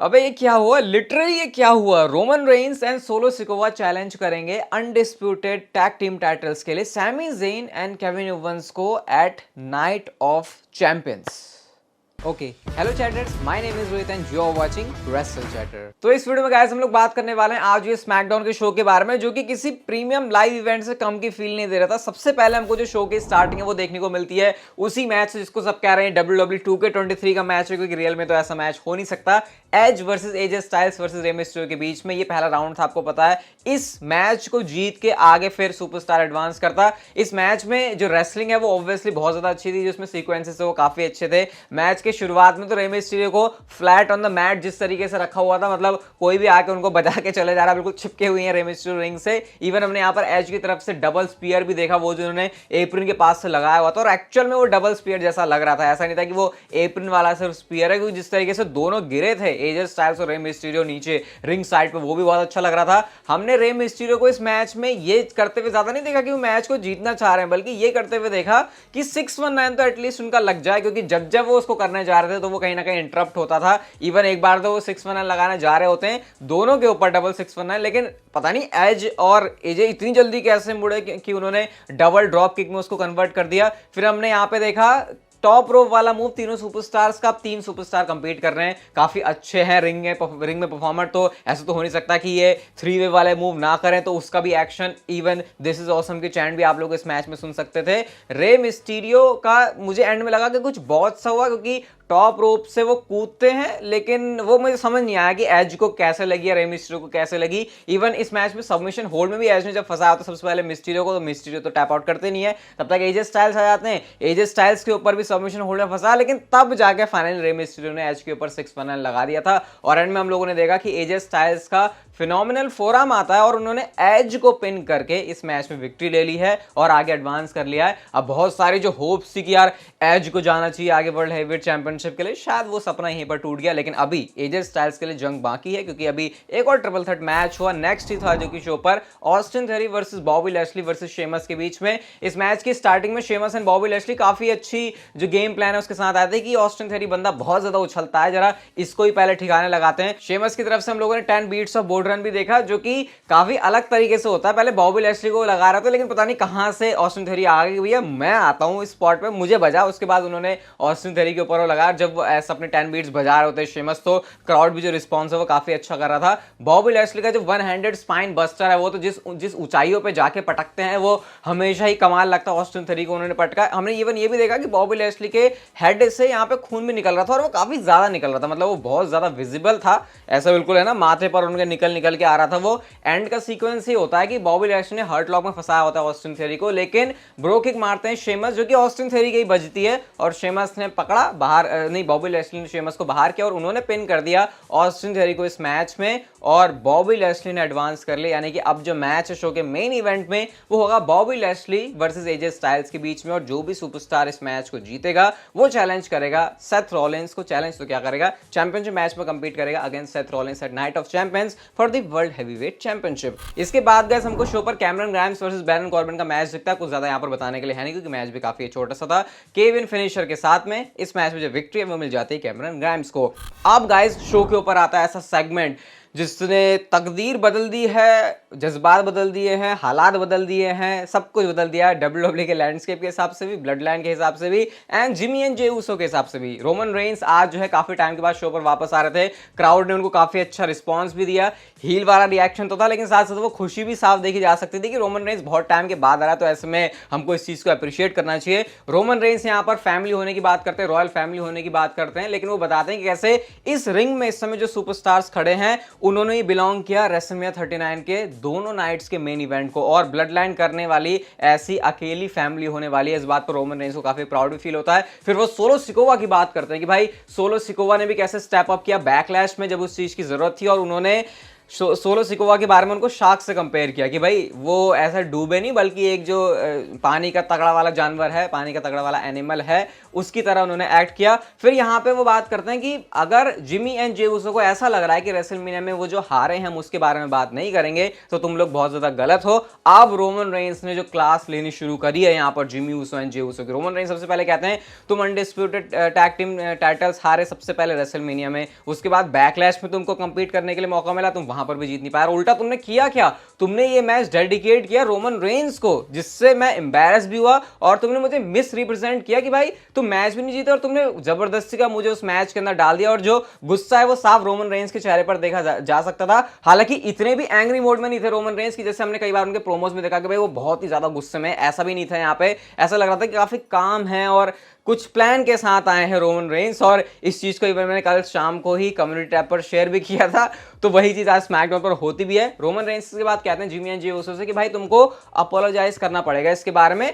अबे ये क्या हुआ? लिटरली ये क्या हुआ? Roman Reigns and Solo Sikoa challenge करेंगे अनडिस्प्यूटेड टैग टीम टाइटल्स के लिए Sami Zayn and Kevin Owens को at Night of Champions. Okay, hello chatters, my name is Rohit and you are watching wrestle chatter. तो इस video में guys हम लोग बात करने वाले हैं आज ये स्मैकडाउन के शो के बारे में, जो कि किसी प्रीमियम लाइव इवेंट से कम की फील नहीं दे रहा था। सबसे पहले हमको जो शो की स्टार्टिंग है वो देखने को मिलती है उसी मैच जिसको सब कह रहे हैं WWE 2K23 का मैच है, क्योंकि रियल में तो ऐसा मैच हो नहीं सकता। Edge versus AJ Styles versus Rey Mysterio के बीच में ये पहला राउंड था, आपको पता है। इस मैच को जीत के आगे फिर सुपरस्टार एडवांस करता। इस मैच में जो रेसलिंग है वो ऑब्वियसली बहुत ज्यादा अच्छी थी, जिसमें सीक्वेंसेस है वो काफी अच्छे थे। मैच के शुरुआत में तो रे मिस्टेरियो को फ्लैट ऑन द मैट जिस तरीके से रखा हुआ था, मतलब कोई भी आके उनको बजा के चले जा रहा, बिल्कुल चिपके हुए हैं रे मिस्टेरियो रिंग से। इवन हमने यहाँ पर एज की तरफ से डबल स्पीयर भी देखा, वो जो उन्होंने एप्रिन के पास से लगाया हुआ था, और एक्चुअल में वो डबल स्पीयर जैसा लग रहा था। ऐसा नहीं था कि वो एप्रिन वाला सिर्फ स्पीयर है, क्योंकि जिस तरीके से दोनों गिरे थे एजे स्टाइल्स और रे मिस्टेरियो नीचे रिंग साइड पे, वो भी बहुत अच्छा लग रहा था। हमने रे मिस्टेरियो को इस मैच में ये करते हुए ज्यादा नहीं देखा कि वो मैच को जीतना चाह रहे हैं, बल्कि ये करते हुए देखा कि 619 तो एटलीस्ट उनका लग जाए, क्योंकि जब जब वो उसको करने जा रहे थे तो वो कहीं ना कहीं इंटरप्ट होता था। इवन एक बार तो वो 619 लगाने जा रहे होते हैं दोनों के ऊपर डबल 619, लेकिन पता नहीं एज और एजे इतनी जल्दी कैसे मुड़े कि उन्होंने डबल ड्रॉप किक में उसको कन्वर्ट कर दिया। फिर हमने यहाँ पे देखा टॉप रोप वाला मूव, तीनों सुपरस्टार्स का, 3 सुपरस्टार कंपीट कर रहे हैं, काफी अच्छे हैं रिंग में परफॉर्मर। तो ऐसा तो हो नहीं सकता कि ये 3 वे वाले मूव ना करें, तो उसका भी action even this is awesome की चैंट भी आप लोग इस मैच में सुन सकते थे। रे मिस्टीरियो का मुझे एंड में लगा कि कुछ बहुत सा हुआ, क्योंकि टॉप रोप से वो कूदते हैं, लेकिन वो मुझे समझ नहीं आया कि एज को कैसे लगी या रे मिस्टीरियो को कैसे लगी। इवन इस मैच में सबमिशन होल्ड में भी एज ने जब फंसाया तो सबसे पहले मिस्टीरियो को, तो मिस्टीरियो तो टैप आउट करते नहीं है, तब तक एजे स्टाइल्स आ जाते हैं। एजे स्टाइल्स के ऊपर भी सबमिशन होल्ड में फंसा, लेकिन तब जाके फाइनल रे मिस्टीरियो ने एज के ऊपर 619 लगा दिया था। और एंड में हम लोगों ने देखा कि एजे स्टाइल्स का फिनोमिनल फोरआर्म आता है और उन्होंने एज को पिन करके इस मैच में विक्ट्री ले ली है और आगे एडवांस कर लिया है। अब बहुत सारी जो होप्स थी कि यार एज को जाना चाहिए आगे वर्ल्ड हेवीवेट चैंपियनशिप के लिए, शायद वो सपना यहीं पर टूट गया। लेकिन अभी एजे स्टाइल्स के लिए जंग बाकी है, क्योंकि अभी एक और ट्रिपल थ्रेट मैच हुआ नेक्स्ट ही था जो कि शो पर, Austin theory versus Bobby Lashley versus Sheamus के बीच में। इस मैच की स्टार्टिंग में शेमस एंड बॉबी लैशली काफी अच्छी जो गेम प्लान है उसके साथ आए थे कि ऑस्टिन थ्योरी बंदा बहुत ज्यादा उछलता है, जरा इसको ही पहले ठिकाने लगाते हैं। शेमस की तरफ से हम लोगों ने 10 बीट्स ऑफ बोर्ड रन भी देखा, जो कि काफी अलग तरीके से होता है। पहले बॉबी लैशली को लगा रहा था, लेकिन पता नहीं कहां से ऑस्टिन थ्योरी आ गई, भैया मैं आता हूं इस स्पॉट पे, मुझे बजा। उसके बाद उन्होंने ऑस्टिन थ्योरी के ऊपर वो लगा। जब वो ऐसा अपने 10 बीट्स बजा रहे होते शेमस, तो क्राउड भी जो रिस्पॉन्स है वो काफी अच्छा कर रहा था। बॉबी लैशली का जो 1 हैंडेड स्पाइन बस्टर है, वो तो जिस ऊंचाइयों पे जाके पटकते हैं वो हमेशा ही कमाल लगता है। ऑस्टिन थ्योरी को उन्होंने पटका। हमने इवन ये भी देखा कि बॉबी लैशली के हेड से यहाँ पे खून भी निकल रहा था, और वो काफी ज्यादा निकल रहा था, मतलब वो बहुत ज्यादा विजिबल था। ऐसा बिल्कुल है ना, माथे पर उनके निकल के आ रहा था। वो एंड का सीक्वेंस ही होता है कि बॉबी लैशली ने हर्ट लॉक में फंसाया होता है ऑस्टिन थ्योरी को, लेकिन ब्रो किक मारते हैं शेमस, जो कि ऑस्टिन थ्योरी की ही बजती है, और शेमस ने पकड़ा बाहर, नहीं बॉबी लैशली ने शेमस को बाहर किया और उन्होंने पिन कर दिया ऑस्टिन थ्योरी को इस मैच में, और बॉबी लैशली ने एडवांस कर लिया। यानी कि अब जो मैच है शो के मेन इवेंट में वो होगा Bobby Lashley versus AJ styles के बीच में, और जो भी सुपरस्टार इस मैच को जीतेगा वो चैलेंज करेगा सेथ रॉलिंस को। चैलेंज तो क्या करेगा, चैंपियनशिप मैच में कंपीट करेगा against Seth Rollins at Night of Champions for the world heavyweight championship. इसके बाद गाइस हमको शो पर Cameron Grimes versus Baron Corbin का मैच दिखता है। कुछ ज्यादा यहाँ पर बताने के लिए है नहीं, क्योंकि मैच भी काफी छोटा सा था। केविन फिनिशर के साथ में इस मैच में जो विक्ट्री है वो मिल जाती है कैमरन ग्राइम्स को। अब गाइस शो के ऊपर आता है ऐसा सेगमेंट जिसने तकदीर बदल दी है, जज्बात बदल दिए हैं, हालात बदल दिए हैं, सब कुछ बदल दिया है WWE के लैंडस्केप के हिसाब से भी, ब्लड लाइन के हिसाब से भी, and Jimmy and Jey Uso के हिसाब से भी। रोमन रेंस आज जो है काफी टाइम के बाद शो पर वापस आ रहे थे, क्राउड ने उनको काफी अच्छा रिस्पॉन्स भी दिया। हील वाला रिएक्शन तो था, लेकिन साथ साथ वो खुशी भी साफ देखी जा सकती थी कि रोमन रेंस बहुत टाइम के बाद आ रहा है, तो ऐसे में हमको इस चीज को अप्रिशिएट करना चाहिए। रोमन रेंस यहाँ पर फैमिली होने की बात करते हैं, रॉयल फैमिली होने की बात करते हैं, लेकिन वो बताते हैं कि कैसे इस रिंग में इस समय जो सुपरस्टार्स खड़े हैं उन्होंने ही बिलोंग किया रेसलमेनिया 39 के दोनों नाइट्स के मेन इवेंट को, और ब्लड लाइन करने वाली ऐसी अकेली फैमिली होने वाली है। इस बात पर रोमन रेंस को काफी प्राउड भी फील होता है। फिर वो सोलो सिकोवा की बात करते हैं कि भाई सोलो सिकोवा ने भी कैसे स्टेप अप किया बैकलैश में जब उस चीज की जरूरत थी, और उन्होंने सोलो सिकोवा के बारे में उनको शार्क से कंपेयर किया कि भाई वो ऐसा डूबे नहीं, बल्कि एक जो पानी का तगड़ा वाला जानवर है, पानी का तगड़ा वाला एनिमल है, उसकी तरह उन्होंने एक्ट किया। फिर यहाँ पे वो बात करते हैं कि अगर जिमी एंड जे उसो को ऐसा लग रहा है कि रेसलमेनिया में वो जो हारे हैं हम उसके बारे में बात नहीं करेंगे तो तुम लोग बहुत ज्यादा गलत हो। अब रोमन रेंस ने जो क्लास लेनी शुरू करी है यहाँ पर जिमी उसो एंड जे उसो की। रोमन रेंस सबसे पहले कहते हैं तुम अनडिस्प्यूटेड टैग टीम टाइटल्स हारे सबसे पहले रेसलमेनिया में, उसके बाद बैकलैश में तुमको कंपीट करने के लिए मौका मिला, तुम वहां पर भी जीत नहीं पाया। उल्टा तुमने किया क्या, तुमने ये मैच डेडिकेट किया रोमन रेंस को, जिससे मैं एम्बैरस भी हुआ और तुमने मुझे मिस रिप्रेजेंट किया कि भाई तुम मैच भी नहीं जीते और तुमने जबरदस्ती का मुझे उस मैच के अंदर डाल दिया। और जो गुस्सा है वो साफ रोमन रेंस के चेहरे पर देखा जा सकता था। हालांकि इतने भी एंग्री मोड में नहीं थे रोमन रेंस की, जैसे हमने कई बार उनके प्रोमोज में देखा कि भाई वो बहुत ही ज्यादा गुस्से में, ऐसा भी नहीं था। यहाँ पे ऐसा लग रहा था कि काफी काम है और कुछ प्लान के साथ आए हैं रोमन रेंस। और इस चीज को इवन मैंने कल शाम को ही कम्युनिटी टैब पर शेयर भी किया था, तो वही चीज आज स्मैकडाउन पर होती भी है। रोमन रेंस के बाद कहते हैं जिमी एंड जे उसो से कि भाई तुमको अपोलोजाइज करना पड़ेगा इसके बारे में।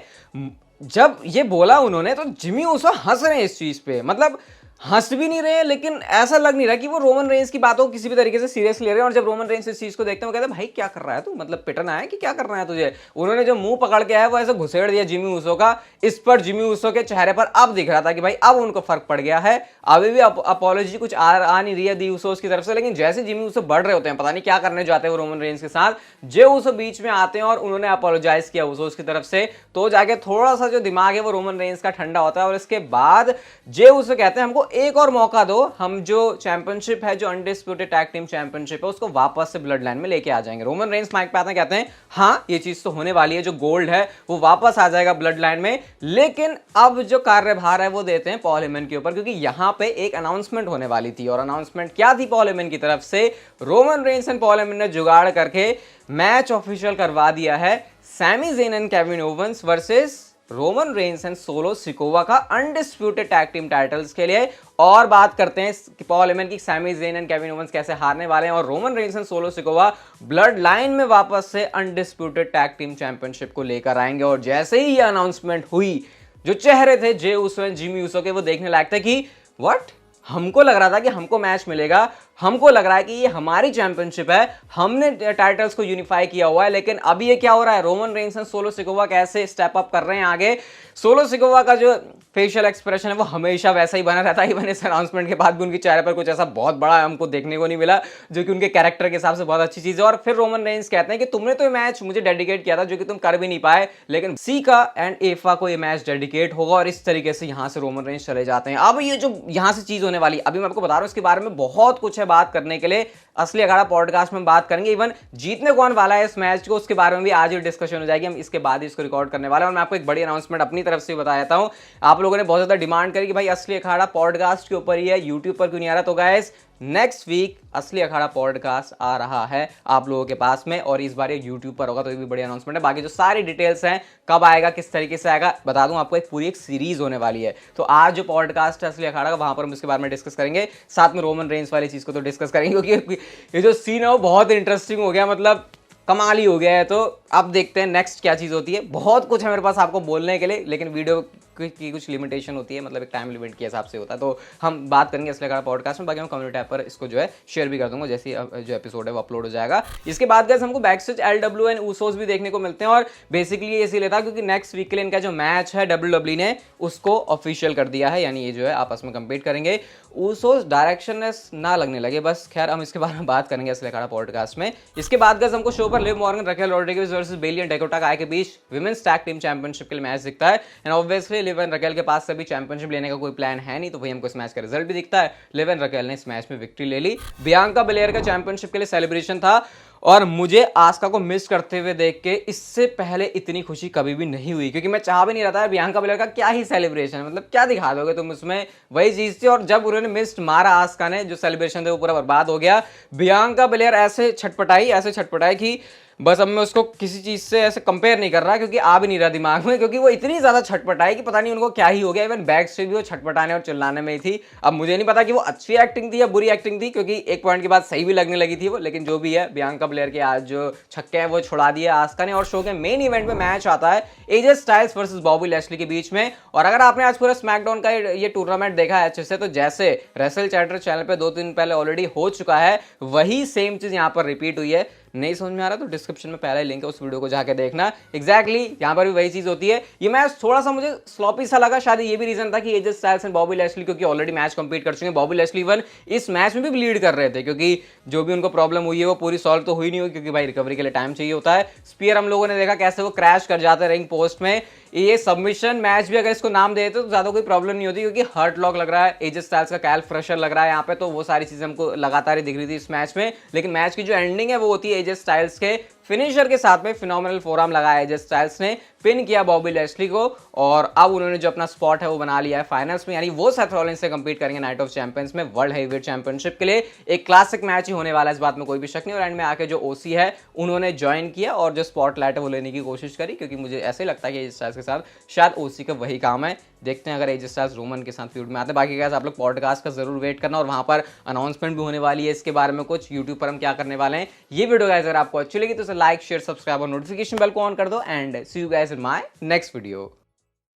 जब ये बोला उन्होंने तो जिमी उसो हंस रहे हैं इस चीज पे, मतलब हंस भी नहीं रहे लेकिन ऐसा लग नहीं रहा कि वो रोमन रेंस की बातों को किसी भी तरीके से सीरियस ले रहे हैं। और जब रोमन रेंस इस चीज को देखते हैं वो कहते हैं भाई क्या कर रहा है तू, मतलब पिटना है कि क्या कर रहा है तुझे। उन्होंने जो मुंह पकड़ के है वो ऐसे घुसेड़ दिया जिमी उसो का। इस पर जिमी उसो के चेहरे पर अब दिख रहा था कि भाई अब उनको फर्क पड़ गया है। अभी भी अपोलॉजी कुछ आ नहीं रही है दी उसो की तरफ से, लेकिन जैसे जिमी उसो बढ़ रहे होते हैं, पता नहीं क्या करने जाते हैं वो रोमन रेंस के साथ, जे उसो बीच में आते हैं और उन्होंने अपोलोजाइज किया उसो की तरफ से, तो जाके थोड़ा सा जो दिमाग है वो रोमन रेंस का ठंडा होता है। और इसके बाद जे उसो कहते हैं हमको एक और मौका दो, हम जो चैंपियनशिप है, जो अनडिस्प्यूटेड टैग टीम चैंपियनशिप है, उसको वापस से ब्लड लाइन में लेके आ जाएंगे। रोमन रेंस माइक पे आते हैं, कहते हैं हाँ ये चीज तो होने वाली है, जो गोल्ड है वो वापस आ जाएगा ब्लड लाइन में। लेकिन अब जो कार्यभार है वो देते हैं पॉल हेमन के ऊपर, क्योंकि यहां पे एक अनाउंसमेंट होने वाली थी। और अनाउंसमेंट क्या थी पॉल हेमन की तरफ से, Roman Reigns and Paul Heyman ने जुगाड़ करके मैच ऑफिशियल करवा दिया है, Sami Zayn and Kevin Owens versus Roman Reigns and Solo Sikoa का अनडिस्प्यूटेड टैग टीम टाइटल्स के लिए। और बात करते हैं कि पॉल हेमन की Sami Zayn and Kevin Owens कैसे हारने वाले हैं और Roman Reigns and Solo Sikoa Bloodline में वापस से अनडिस्प्यूटेड टैग टीम चैंपियनशिप को लेकर आएंगे। और जैसे ही ये अनाउंसमेंट हुई, जो चेहरे थे जे उसो एंड जिमी उसो के, वो देखने लायक थे कि व्हाट, हमको लग रहा था कि हमको मैच मिलेगा, हमको लग रहा है कि ये हमारी चैंपियनशिप है, हमने टाइटल्स को यूनिफाई किया हुआ है, लेकिन अभी ये क्या हो रहा है, Roman Reigns and Solo Sikoa कैसे स्टेप अप कर रहे हैं आगे। सोलो सिकोवा का जो फेशियल एक्सप्रेशन है वो हमेशा वैसा ही बना रहता है, इवन इस अनाउंसमेंट के बाद भी उनके चेहरे पर कुछ ऐसा बहुत बड़ा हमको देखने को नहीं मिला, जो कि उनके कैरेक्टर के हिसाब से बहुत अच्छी चीज है। और फिर रोमन रेंस कहते हैं कि तुमने तो ये मैच मुझे डेडिकेट किया था, जो कि तुम कर भी नहीं पाए, लेकिन सीका एंड एफा को ये मैच डेडिकेट होगा। और इस तरीके से यहां से रोमन रेंस चले जाते हैं। अब ये जो यहां से चीज होने वाली, अभी मैं आपको बता रहा हूं, इसके बारे में बहुत कुछ है बात करने के लिए। असली अखाड़ा पॉडकास्ट में बात करेंगे, इवन जीतने कौन वाला है इस मैच को उसके बारे में भी आज ही डिस्कशन हो जाएगी। हम इसके बाद ही इसको रिकॉर्ड करने वाले हैं। और मैं आपको एक बड़ी अनाउंसमेंट अपनी तरफ से बता देता हूं। आप लोगों ने बहुत ज्यादा डिमांड करी कि भाई असली अखाड़ा पॉडकास्ट के ऊपर ही है, यूट्यूब पर क्यों नहीं आ रहा। तो गाइस नेक्स्ट वीक असली अखाड़ा पॉडकास्ट आ रहा है आप लोगों के पास में, और इस बार ये यूट्यूब पर होगा, तो ये भी बड़ी अनाउंसमेंट है। बाकी जो सारी डिटेल्स हैं, कब आएगा, किस तरीके से आएगा, बता दूं आपको, एक पूरी एक सीरीज होने वाली है। तो आज जो पॉडकास्ट है असली अखाड़ा का, वहां पर हम इसके बारे में डिस्कस करेंगे, साथ में रोमन रेंस वाली चीज को तो डिस्कस करेंगे, क्योंकि ये जो सीन है वो बहुत इंटरेस्टिंग हो गया, मतलब कमाल ही हो गया है। तो अब देखते हैं नेक्स्ट क्या चीज़ होती है। बहुत कुछ है मेरे पास आपको बोलने के लिए, लेकिन वीडियो की कुछ लिमिटेशन होती है, मतलब एक टाइम लिमिट के हिसाब से होता है। तो हम बात करेंगे असली अखाड़ा पॉडकास्ट में। बाकी मैं कम्युनिटी ऐप पर इसको जो है शेयर भी कर दूंगा, जैसे जो एपिसोड है वो अपलोड हो जाएगा। इसके बाद गाइस हमको बैकस्टेज एलडब्ल्यू एंड ऊसोस भी देखने को मिलते हैं। और बेसिकली ये इसीलिए था क्योंकि नेक्स्ट वीक के लिए इनका जो मैच है डब्ल्यूडब्ल्यू ने उसको ऑफिशियल कर दिया है, यानी ये जो है आपस में कंपीट करेंगे। ऊसोस डायरेक्शनलेस ना लगने लगे, बस खैर हम इसके बारे में बात करेंगे असली अखाड़ा पॉडकास्ट में। इसके बाद गाइस हमको शो पर Liv Morgan, Raquel Rodriguez versus Bayley and Dakota Kai के बीच विमेंस टैग टीम चैंपियनशिप के लिए मैच दिखता है। And obviously Liv and Raquel के पास से भी चैंपियनशिप लेने का कोई प्लान है नहीं, तो वही हमको इस मैच का रिजल्ट भी दिखता है। लिव एंड रकेल ने इस मैच में विक्ट्री ले ली। बियांका बेलेयर का चैंपियनशिप के लिए सेलिब्रेशन था, और मुझे आस्का को मिस करते हुए देख के इससे पहले इतनी खुशी कभी भी नहीं हुई, क्योंकि मैं चाह भी नहीं रहा था बियांका बेलेयर का क्या ही सेलिब्रेशन, मतलब क्या दिखा दोगे तुम उसमें, वही चीज थी। और जब उन्होंने मिस्ड मारा आस्का ने, जो सेलिब्रेशन थे वो पूरा बर्बाद हो गया। बियांका बेलेयर ऐसे छटपटाई कि बस अब मैं उसको किसी चीज से ऐसे कंपेयर नहीं कर रहा, क्योंकि आ भी नहीं रहा दिमाग में, क्योंकि वो इतनी ज्यादा छटपटाई कि पता नहीं उनको क्या ही हो गया। इवन बैक से भी वो छटपटाने और चिल्लाने में ही थी। अब मुझे नहीं पता कि वो अच्छी एक्टिंग थी या बुरी एक्टिंग थी, क्योंकि एक पॉइंट के बाद सही भी लगने लगी थी वो, लेकिन जो भी है, बियांका बेलेयर के आज जो छक्के हैं वो छुड़ा दिए आस्का ने। और शो के मेन इवेंट में मैच आता है एजे स्टाइल्स वर्सेस बॉबी लैशली के बीच में। और अगर आपने आज पूरा स्मैकडाउन का ये टूर्नामेंट देखा है अच्छे से, तो जैसे रेसल चैटर चैनल पे 2 दिन पहले ऑलरेडी हो चुका है, वही सेम चीज यहाँ पर रिपीट हुई है। नहीं समझ में आ रहा तो डिस्क्रिप्शन में पहला लिंक है, उस वीडियो को जाके देखना। एग्जैक्टली यहाँ पर भी वही चीज होती है। ये मैच थोड़ा सा मुझे स्लॉपी सा लगा, शायद ये भी रीजन था कि AJ Styles and Bobby Lashley क्योंकि ऑलरेडी मैच कंप्लीट कर चुके हैं। बॉबी लैशली इवन इस मैच में भी लीड कर रहे थे, क्योंकि जो भी उनको प्रॉब्लम हुई है वो पूरी सॉल्व तो हुई नहीं हुई, क्योंकि भाई रिकवरी के लिए टाइम चाहिए होता है। स्पीयर हम लोगों ने देखा कैसे वो क्रैश कर जाता है रिंग पोस्ट में। ये सबमिशन मैच भी अगर इसको नाम देते तो ज्यादा कोई प्रॉब्लम नहीं होती, क्योंकि हर्ट लॉक लग रहा है, एजे स्टाइल्स का कैल्फ क्रशर लग रहा है यहाँ पे, तो वो सारी चीजें हमको लगातार ही दिख रही थी इस मैच में। लेकिन मैच की जो एंडिंग है वो होती है एजे स्टाइल्स के फिनिशर के साथ में। फिनोमिनल फोरआर्म लगाया एजे स्टाइल्स ने, पिन किया बॉबी लैशली को, और अब उन्होंने जो अपना स्पॉट है वो बना लिया है फाइनल्स में, यानी वो सेथ रॉलिंस से कंपीट करेंगे नाइट ऑफ चैंपियंस में वर्ल्ड हेवीवेट चैंपियनशिप के लिए। एक क्लासिक मैच ही होने वाला है, इस बात में कोई भी शक नहीं। और एंड में आके जो ओसी है उन्होंने ज्वाइन किया और जो स्पॉटलाइट है वो लेने की कोशिश करी, क्योंकि मुझे ऐसे लगता है कि एजे स्टाइल्स के साथ शायद ओसी का वही काम है। देखते हैं अगर एजे स्टाइल्स रोमन के साथ फ्यूड में आते हैं। बाकी गाइस आप लोग पॉडकास्ट का जरूर वेट करना, और वहां पर अनाउंसमेंट भी होने वाली है इसके बारे में कुछ, यूट्यूब पर हम क्या करने वाले हैं। ये वीडियो गाइस अगर आपको अच्छी लगी तो लाइक शेयर सब्सक्राइब और नोटिफिकेशन बेल को ऑन कर दो, and see you guys in my next video.